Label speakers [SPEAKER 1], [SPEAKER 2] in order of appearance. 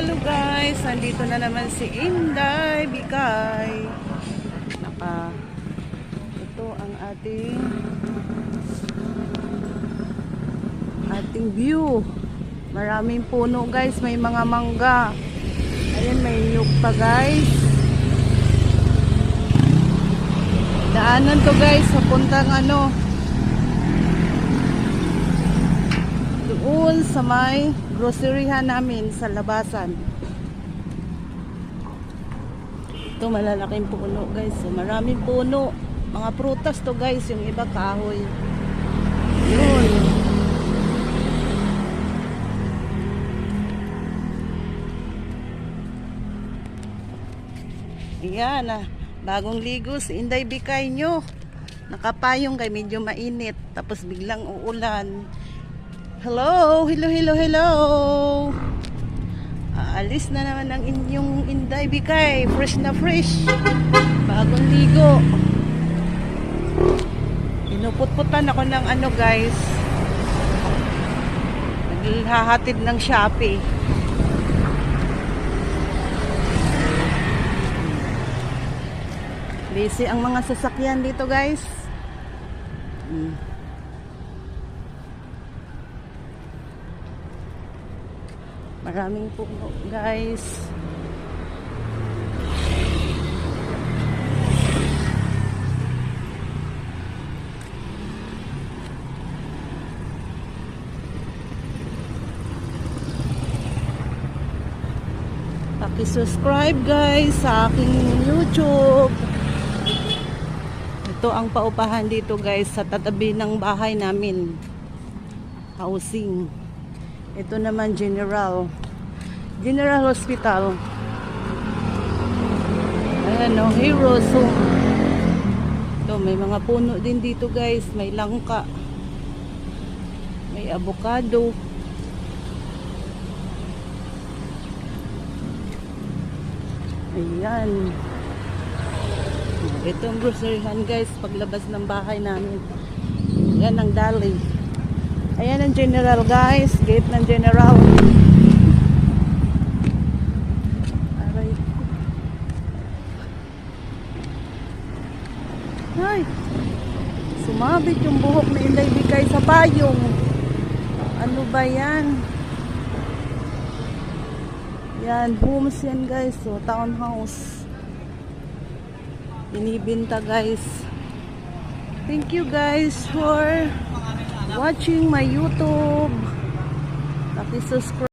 [SPEAKER 1] Hello guys, nandito na naman si Inday Bikay. Ito ang ating view. Maraming puno guys, may mga mangga. Ayan, may nyug pa guys. Daanan to guys, papuntang doon sa may groceryhan namin sa labasan. Ito malalaking puno guys, so maraming puno, mga prutas to guys, yung iba kahoy. Yun. Ayan, bagong ligo si Inday Bikay nyo. Nakapayong kay medyo mainit, tapos biglang uulan. Hello, hello. Aalis na naman ang inyong Inday Bikay. Fresh na fresh. Bagong ligo. Pinuputputan ako ng guys. Naghahatid ng Shopee. Busy ang mga sasakyan dito guys. Maraming puno guys. Paki-subscribe guys sa aking YouTube. Ito ang paupahan dito guys sa tatabi ng bahay namin. Housing. Ito naman General Hospital. Ayan o, Heroes Home. Ito, may mga puno din dito guys. May langka. May avocado. Ayan. Ito ang groceryhan guys, paglabas ng bahay namin. Ayan ang dali. Ayan ang General guys, gate ng General. Aray. Ay, sumabit yung buhok ni Inday Bikay sa payong. Ano ba yan? Yan, homes yan guys. So, townhouse. Binibinta guys. Thank you guys for watching my YouTube. Paki-subscribe.